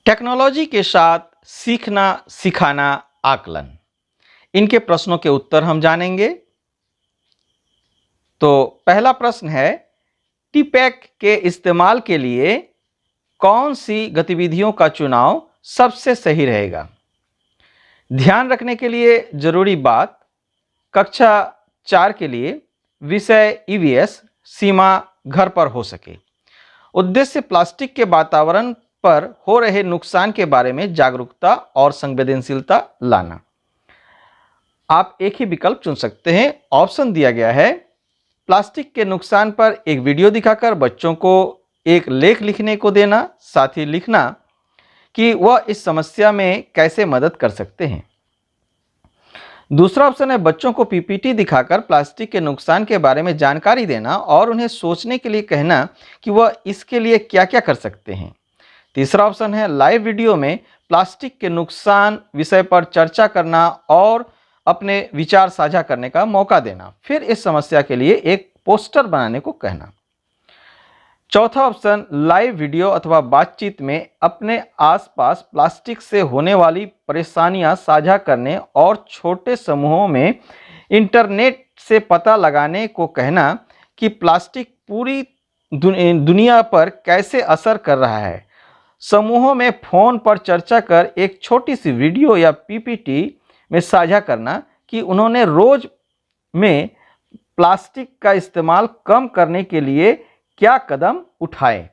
Technology के साथ सीखना, सिखाना, आकलन, इनके प्रश्नों के उत्तर हम जानेंगे। तो पहला प्रश्न है, टीपैक के इस्तेमाल के लिए कौन सी गतिविधियों का चुनाव सबसे सही रहेगा? ध्यान रखने के लिए जरूरी बात, कक्षा 4 के लिए विषय ईवीएस सीमा घर पर हो सके। उद्देश्य प्लास्टिक के वातावरण पर हो रहे नुकसान के बारे में जागरूकता और संवेदनशीलता लाना। आप एक ही विकल्प चुन सकते हैं। ऑप्शन दिया गया है, प्लास्टिक के नुकसान पर एक वीडियो दिखाकर बच्चों को एक लेख लिखने को देना, साथ ही लिखना कि वह इस समस्या में कैसे मदद कर सकते हैं। दूसरा ऑप्शन है, बच्चों को पीपीटी दिखाकर प्लास्टिक के नुकसान के बारे में जानकारी देना और उन्हें सोचने के लिए कहना कि वह इसके लिए क्या क्या कर सकते हैं। तीसरा ऑप्शन है, लाइव वीडियो में प्लास्टिक के नुकसान विषय पर चर्चा करना और अपने विचार साझा करने का मौका देना, फिर इस समस्या के लिए एक पोस्टर बनाने को कहना। चौथा ऑप्शन, लाइव वीडियो अथवा बातचीत में अपने आसपास प्लास्टिक से होने वाली परेशानियां साझा करने और छोटे समूहों में इंटरनेट से पता लगाने को कहना कि प्लास्टिक पूरी दुनिया पर कैसे असर कर रहा है। समूहों में फ़ोन पर चर्चा कर एक छोटी सी वीडियो या पीपीटी में साझा करना कि उन्होंने रोज़ में प्लास्टिक का इस्तेमाल कम करने के लिए क्या कदम उठाए।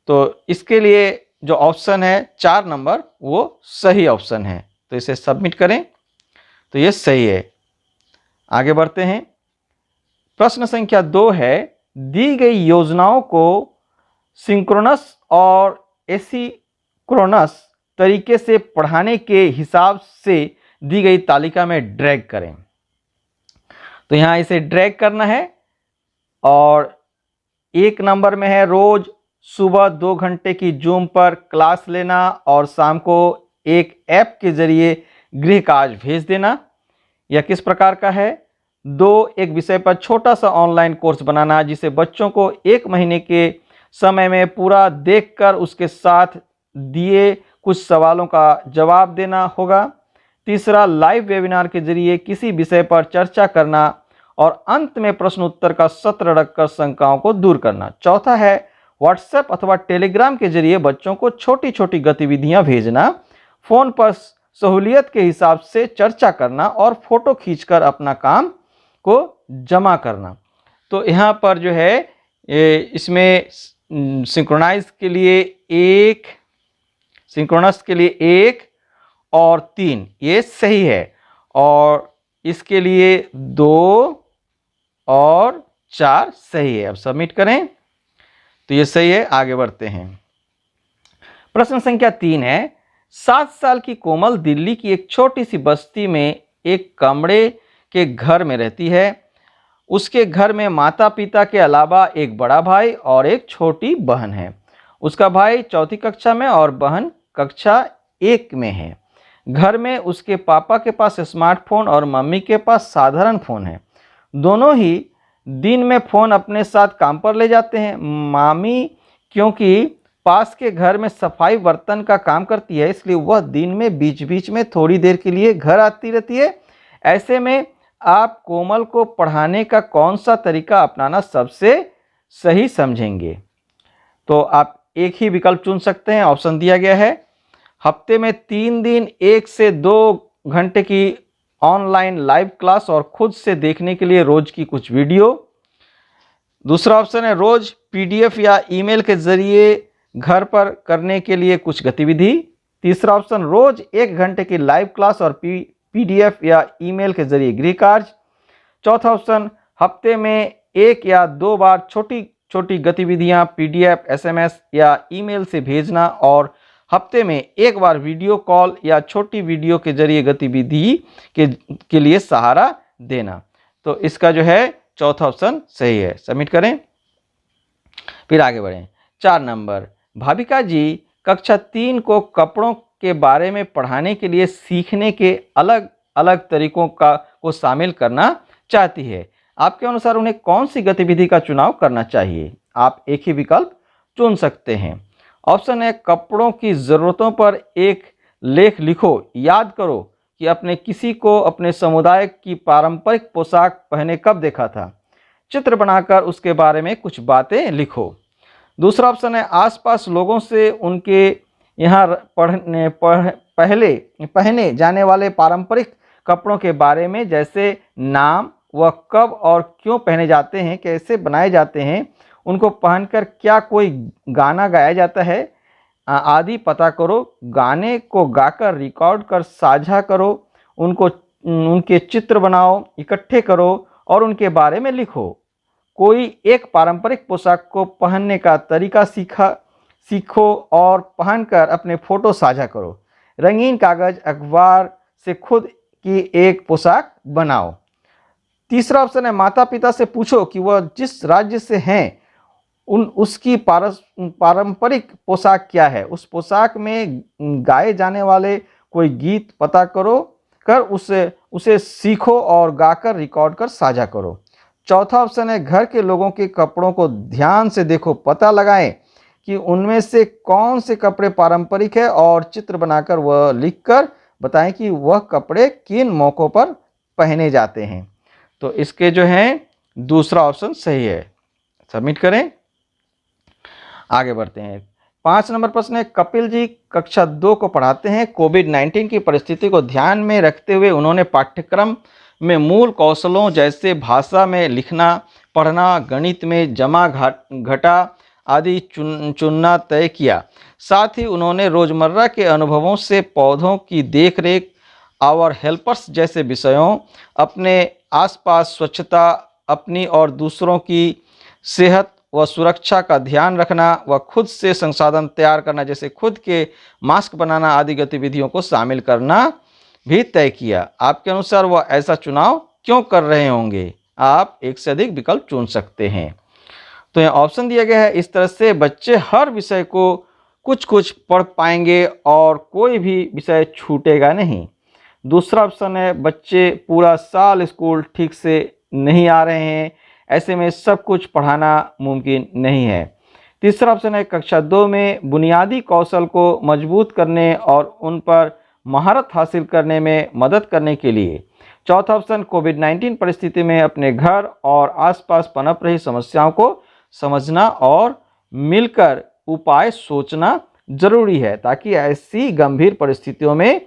तो इसके लिए जो ऑप्शन है 4 नंबर, वो सही ऑप्शन है। तो इसे सबमिट करें, तो ये सही है। आगे बढ़ते हैं। प्रश्न संख्या 2 है, दी गई योजनाओं को सिंक्रोनस और एसिंक्रोनस तरीके से पढ़ाने के हिसाब से दी गई तालिका में ड्रैग करें। तो यहाँ इसे ड्रैग करना है और 1 नंबर में है, रोज सुबह 2 घंटे की जूम पर क्लास लेना और शाम को एक ऐप के जरिए गृह कार्य भेज देना। यह किस प्रकार का है? 2, एक विषय पर छोटा सा ऑनलाइन कोर्स बनाना जिसे बच्चों को 1 महीने के समय में पूरा देखकर उसके साथ दिए कुछ सवालों का जवाब देना होगा। तीसरा, लाइव वेबिनार के जरिए किसी विषय पर चर्चा करना और अंत में प्रश्न उत्तर का सत्र रखकर शंकाओं को दूर करना। चौथा है, व्हाट्सएप अथवा टेलीग्राम के जरिए बच्चों को छोटी छोटी गतिविधियां भेजना, फ़ोन पर सहूलियत के हिसाब से चर्चा करना और फोटो खींचकर अपना काम को जमा करना। तो यहाँ पर जो है इसमें सिंक्रोनाइज के लिए 1, सिंक्रोनस के लिए 1 और 3 ये सही है, और इसके लिए 2 और 4 सही है। अब सबमिट करें, तो ये सही है। आगे बढ़ते हैं। प्रश्न संख्या 3 है, 7 साल की कोमल दिल्ली की एक छोटी सी बस्ती में एक कमरे के घर में रहती है। उसके घर में माता पिता के अलावा एक बड़ा भाई और एक छोटी बहन है। उसका भाई 4ठी कक्षा में और बहन कक्षा 1 में है। घर में उसके पापा के पास स्मार्टफोन और मम्मी के पास साधारण फ़ोन है। दोनों ही दिन में फ़ोन अपने साथ काम पर ले जाते हैं। मामी क्योंकि पास के घर में सफाई बर्तन का काम करती है, इसलिए वह दिन में बीच बीच में थोड़ी देर के लिए घर आती रहती है। ऐसे में आप कोमल को पढ़ाने का कौन सा तरीका अपनाना सबसे सही समझेंगे? तो आप एक ही विकल्प चुन सकते हैं। ऑप्शन दिया गया है, हफ्ते में 3 दिन 1 से 2 घंटे की ऑनलाइन लाइव क्लास और खुद से देखने के लिए रोज की कुछ वीडियो। दूसरा ऑप्शन है, रोज पीडीएफ या ईमेल के जरिए घर पर करने के लिए कुछ गतिविधि। तीसरा ऑप्शन, रोज 1 घंटे की लाइव क्लास और पीडीएफ या ईमेल के जरिए गृह कार्य। चौथा ऑप्शन, हफ्ते में 1 या 2 बार छोटी छोटी गतिविधियां पीडीएफ, एसएमएस या ईमेल से भेजना और हफ्ते में 1 बार वीडियो कॉल या छोटी वीडियो के जरिए गतिविधि के लिए सहारा देना। तो इसका जो है चौथा ऑप्शन सही है। सबमिट करें, फिर आगे बढ़ें। 4 नंबर, भाविका जी कक्षा 3 को कपड़ों के बारे में पढ़ाने के लिए सीखने के अलग अलग तरीकों को शामिल करना चाहती है। आपके अनुसार उन्हें कौन सी गतिविधि का चुनाव करना चाहिए? आप एक ही विकल्प चुन सकते हैं। ऑप्शन है कपड़ों की ज़रूरतों पर एक लेख लिखो। याद करो कि अपने किसी को अपने समुदाय की पारंपरिक पोशाक पहने कब देखा था। चित्र बनाकर उसके बारे में कुछ बातें लिखो। दूसरा ऑप्शन है आसपास लोगों से उनके यहाँ पहने जाने वाले पारंपरिक कपड़ों के बारे में, जैसे नाम, वह कब और क्यों पहने जाते हैं, कैसे बनाए जाते हैं, उनको पहनकर क्या कोई गाना गाया जाता है आदि पता करो। गाने को गाकर रिकॉर्ड कर साझा करो। उनके चित्र बनाओ, इकट्ठे करो और उनके बारे में लिखो। कोई एक पारंपरिक पोशाक को पहनने का तरीका सीखो और पहनकर अपने फोटो साझा करो। रंगीन कागज अखबार से खुद की एक पोशाक बनाओ। तीसरा ऑप्शन है माता पिता से पूछो कि वह जिस राज्य से हैं उसकी पारंपरिक पोशाक क्या है। उस पोशाक में गाए जाने वाले कोई गीत पता कर उसे सीखो और गाकर रिकॉर्ड कर साझा करो। चौथा ऑप्शन है घर के लोगों के कपड़ों को ध्यान से देखो, पता लगाएं कि उनमें से कौन से कपड़े पारंपरिक है और चित्र बनाकर वह लिखकर बताएं कि वह कपड़े किन मौक़ों पर पहने जाते हैं। तो इसके जो हैं दूसरा ऑप्शन सही है। सबमिट करें। आगे बढ़ते हैं। 5 नंबर प्रश्न है कपिल जी कक्षा 2 को पढ़ाते हैं। कोविड-19 की परिस्थिति को ध्यान में रखते हुए उन्होंने पाठ्यक्रम में मूल कौशलों जैसे भाषा में लिखना पढ़ना, गणित में जमा घटा आदि चुनना तय किया। साथ ही उन्होंने रोजमर्रा के अनुभवों से पौधों की देखरेख और हेल्पर्स जैसे विषयों, अपने आसपास स्वच्छता, अपनी और दूसरों की सेहत व सुरक्षा का ध्यान रखना व खुद से संसाधन तैयार करना जैसे खुद के मास्क बनाना आदि गतिविधियों को शामिल करना भी तय किया। आपके अनुसार वह ऐसा चुनाव क्यों कर रहे होंगे? आप एक से अधिक विकल्प चुन सकते हैं। तो यहाँ ऑप्शन दिया गया है इस तरह से बच्चे हर विषय को कुछ कुछ पढ़ पाएंगे और कोई भी विषय छूटेगा नहीं। दूसरा ऑप्शन है बच्चे पूरा साल स्कूल ठीक से नहीं आ रहे हैं, ऐसे में सब कुछ पढ़ाना मुमकिन नहीं है। तीसरा ऑप्शन है कक्षा 2 में बुनियादी कौशल को मजबूत करने और उन पर महारत हासिल करने में मदद करने के लिए। चौथा ऑप्शन कोविड-19 परिस्थिति में अपने घर और आसपास पनप रही समस्याओं को समझना और मिलकर उपाय सोचना जरूरी है ताकि ऐसी गंभीर परिस्थितियों में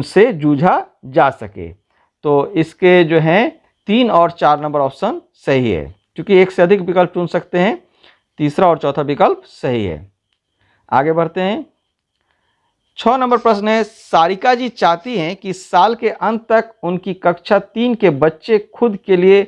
से जूझा जा सके। तो इसके जो हैं 3 और 4 नंबर ऑप्शन सही है, क्योंकि एक से अधिक विकल्प चुन सकते हैं। तीसरा और चौथा विकल्प सही है। आगे बढ़ते हैं। 6 नंबर प्रश्न है सारिका जी चाहती हैं कि साल के अंत तक उनकी कक्षा 3 के बच्चे खुद के लिए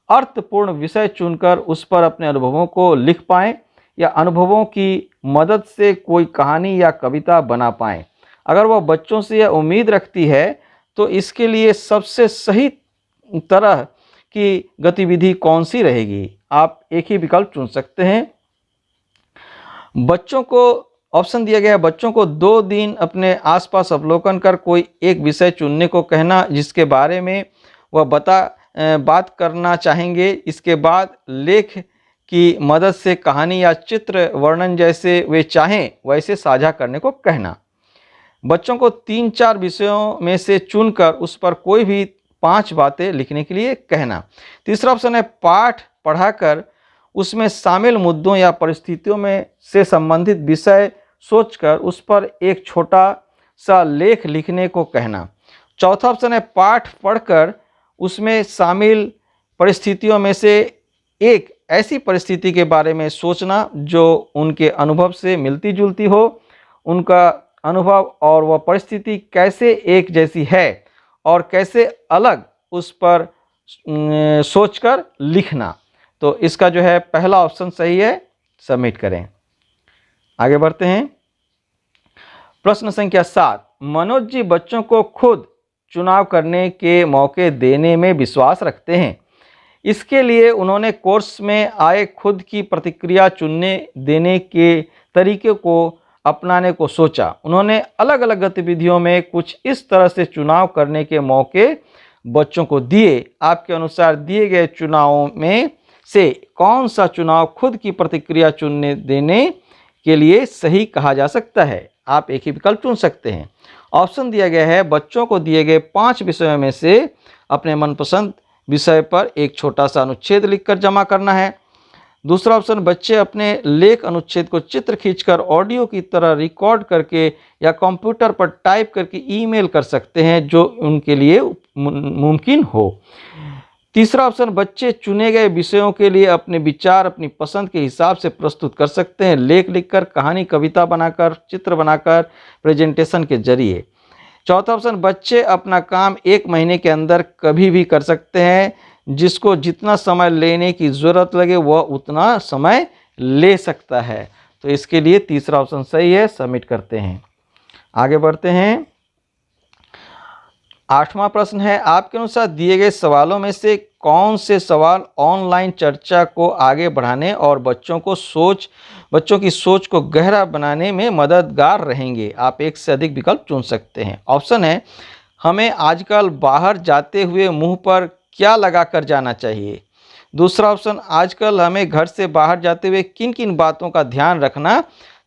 अर्थपूर्ण विषय चुनकर उस पर अपने अनुभवों को लिख पाएं या अनुभवों की मदद से कोई कहानी या कविता बना पाएं। अगर वह बच्चों से यह उम्मीद रखती है तो इसके लिए सबसे सही तरह की गतिविधि कौन सी रहेगी? आप एक ही विकल्प चुन सकते हैं। बच्चों को ऑप्शन दिया गया है बच्चों को 2 दिन अपने आसपास अवलोकन कर कोई एक विषय चुनने को कहना जिसके बारे में वह बात करना चाहेंगे। इसके बाद लेख की मदद से कहानी या चित्र वर्णन जैसे वे चाहें वैसे साझा करने को कहना। बच्चों को 3-4 विषयों में से चुनकर उस पर कोई भी 5 बातें लिखने के लिए कहना। तीसरा ऑप्शन है पाठ पढ़ाकर उसमें शामिल मुद्दों या परिस्थितियों में से संबंधित विषय सोचकर उस पर एक छोटा सा लेख लिखने को कहना। चौथा ऑप्शन है पाठ पढ़कर उसमें शामिल परिस्थितियों में से एक ऐसी परिस्थिति के बारे में सोचना जो उनके अनुभव से मिलती जुलती हो। उनका अनुभव और वह परिस्थिति कैसे एक जैसी है और कैसे अलग, उस पर सोचकर लिखना। तो इसका जो है पहला ऑप्शन सही है। सबमिट करें। आगे बढ़ते हैं। प्रश्न संख्या 7। मनोज जी बच्चों को खुद चुनाव करने के मौके देने में विश्वास रखते हैं। इसके लिए उन्होंने कोर्स में आए खुद की प्रतिक्रिया चुनने देने के तरीके को अपनाने को सोचा। उन्होंने अलग अलग गतिविधियों में कुछ इस तरह से चुनाव करने के मौके बच्चों को दिए। आपके अनुसार दिए गए चुनावों में से कौन सा चुनाव खुद की प्रतिक्रिया चुनने देने के लिए सही कहा जा सकता है। आप एक ही विकल्प चुन सकते हैं। ऑप्शन दिया गया है, बच्चों को दिए गए 5 विषयों में से अपने मनपसंद विषय पर एक छोटा सा अनुच्छेद लिखकर जमा करना है। दूसरा ऑप्शन, बच्चे अपने लेख अनुच्छेद को चित्र खींचकर ऑडियो की तरह रिकॉर्ड करके या कंप्यूटर पर टाइप करके ईमेल कर सकते हैं, जो उनके लिए मुमकिन हो। तीसरा ऑप्शन, बच्चे चुने गए विषयों के लिए अपने विचार अपनी पसंद के हिसाब से प्रस्तुत कर सकते हैं, लेख लिखकर, कहानी, कविता बनाकर, चित्र बनाकर, प्रेजेंटेशन के जरिए। चौथा ऑप्शन, बच्चे अपना काम 1 महीने के अंदर कभी भी कर सकते हैं, जिसको जितना समय लेने की ज़रूरत लगे वह उतना समय ले सकता है। तो इसके लिए तीसरा ऑप्शन सही है, सबमिट करते हैं। आगे बढ़ते हैं। 8वां प्रश्न है, आपके अनुसार दिए गए सवालों में से कौन से सवाल ऑनलाइन चर्चा को आगे बढ़ाने और बच्चों की सोच को गहरा बनाने में मददगार रहेंगे? आप एक से अधिक विकल्प चुन सकते हैं। ऑप्शन है, हमें आजकल बाहर जाते हुए मुंह पर क्या लगा कर जाना चाहिए। दूसरा ऑप्शन, आजकल हमें घर से बाहर जाते हुए किन किन बातों का ध्यान रखना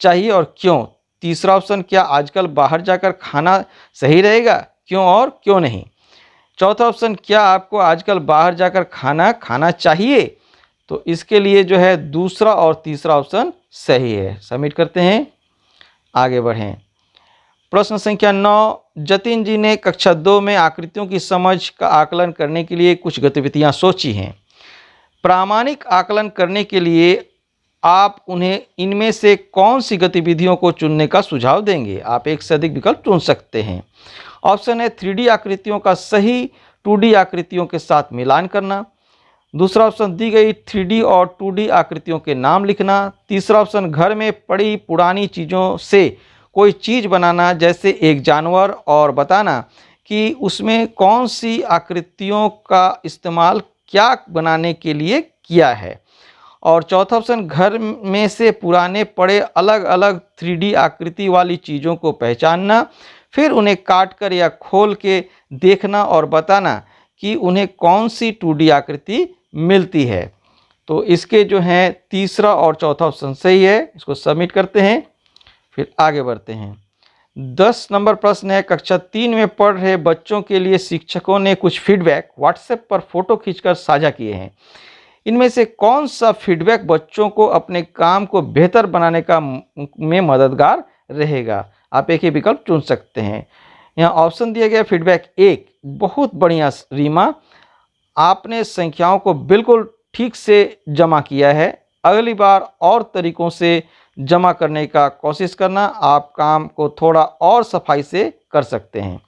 चाहिए और क्यों। तीसरा ऑप्शन, क्या आजकल बाहर जाकर खाना सही रहेगा, क्यों और क्यों नहीं। चौथा ऑप्शन, क्या आपको आजकल बाहर जाकर खाना खाना चाहिए। तो इसके लिए जो है दूसरा और तीसरा ऑप्शन सही है। सबमिट करते हैं, आगे बढ़ें। प्रश्न संख्या 9, जतिन जी ने कक्षा 2 में आकृतियों की समझ का आकलन करने के लिए कुछ गतिविधियां सोची हैं। प्रामाणिक आकलन करने के लिए आप उन्हें इनमें से कौन सी गतिविधियों को चुनने का सुझाव देंगे? आप एक से अधिक विकल्प चुन सकते हैं। ऑप्शन है, 3D आकृतियों का सही 2D आकृतियों के साथ मिलान करना। दूसरा ऑप्शन, दी गई 3D और 2D आकृतियों के नाम लिखना। तीसरा ऑप्शन, घर में पड़ी पुरानी चीज़ों से कोई चीज़ बनाना, जैसे एक जानवर, और बताना कि उसमें कौन सी आकृतियों का इस्तेमाल क्या बनाने के लिए किया है। और चौथा ऑप्शन, घर में से पुराने पड़े अलग अलग 3D आकृति वाली चीज़ों को पहचानना, फिर उन्हें काट कर या खोल के देखना और बताना कि उन्हें कौन सी 2D आकृति मिलती है। तो इसके जो हैं तीसरा और चौथा ऑप्शन सही है। इसको सबमिट करते हैं, फिर आगे बढ़ते हैं। 10 नंबर प्रश्न है, कक्षा 3 में पढ़ रहे बच्चों के लिए शिक्षकों ने कुछ फीडबैक व्हाट्सएप पर फोटो खींचकर साझा किए हैं। इनमें से कौन सा फीडबैक बच्चों को अपने काम को बेहतर बनाने में मददगार रहेगा? आप एक ही विकल्प चुन सकते हैं। यहाँ ऑप्शन दिया गया, फीडबैक 1, बहुत बढ़िया रीमा, आपने संख्याओं को बिल्कुल ठीक से जमा किया है, अगली बार और तरीकों से जमा करने का कोशिश करना, आप काम को थोड़ा और सफाई से कर सकते हैं।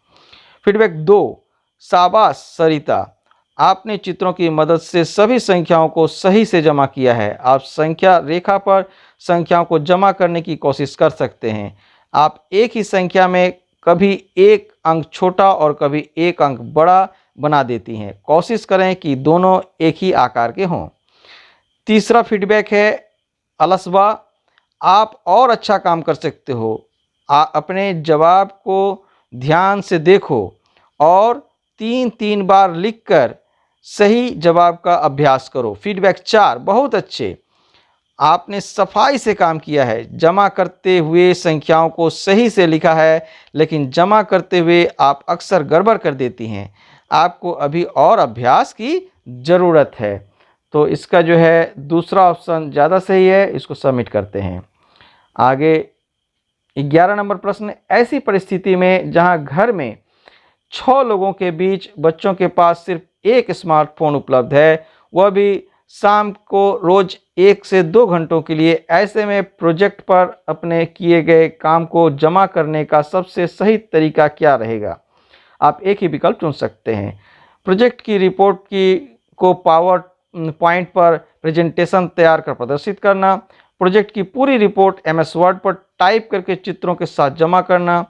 फीडबैक 2, शाबाश सरिता, आपने चित्रों की मदद से सभी संख्याओं को सही से जमा किया है। आप संख्या रेखा पर संख्याओं को जमा करने की कोशिश कर सकते हैं। आप एक ही संख्या में कभी एक अंक छोटा और कभी एक अंक बड़ा बना देती हैं। कोशिश करें कि दोनों एक ही आकार के हों। तीसरा फीडबैक है, अलसबा, आप और अच्छा काम कर सकते हो। अपने जवाब को ध्यान से देखो और 3 बार लिखकर सही जवाब का अभ्यास करो। फीडबैक 4, बहुत अच्छे, आपने सफाई से काम किया है, जमा करते हुए संख्याओं को सही से लिखा है, लेकिन जमा करते हुए आप अक्सर गड़बड़ कर देती हैं। आपको अभी और अभ्यास की ज़रूरत है। तो इसका जो है दूसरा ऑप्शन ज़्यादा सही है। इसको सबमिट करते हैं। आगे 11 नंबर प्रश्न, ऐसी परिस्थिति में जहां घर में 6 लोगों के बीच बच्चों के पास सिर्फ एक स्मार्टफोन उपलब्ध है, वह भी शाम को रोज 1 से 2 घंटों के लिए, ऐसे में प्रोजेक्ट पर अपने किए गए काम को जमा करने का सबसे सही तरीका क्या रहेगा? आप एक ही विकल्प चुन सकते हैं। प्रोजेक्ट की रिपोर्ट को पावर पॉइंट पर प्रेजेंटेशन तैयार कर प्रदर्शित करना, प्रोजेक्ट की पूरी रिपोर्ट MS वर्ड पर टाइप करके चित्रों के साथ जमा करना।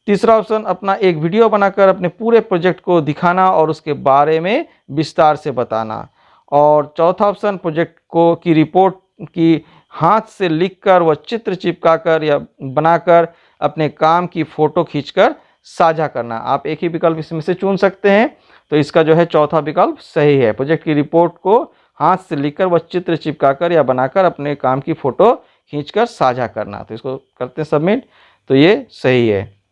तीसरा ऑप्शन, अपना एक वीडियो बनाकर अपने पूरे प्रोजेक्ट को दिखाना और उसके बारे में विस्तार से बताना। और चौथा ऑप्शन, प्रोजेक्ट की रिपोर्ट की हाथ से लिखकर व चित्र चिपकाकर या बनाकर अपने काम की फ़ोटो खींचकर साझा करना। आप एक ही विकल्प इसमें से चुन सकते हैं। तो इसका जो है चौथा विकल्प सही है। प्रोजेक्ट की रिपोर्ट को हाथ से लिखकर व चित्र चिपकाकर या बनाकर अपने काम की फ़ोटो खींचकर साझा करना। तो इसको करते हैं सबमिट, तो ये सही है।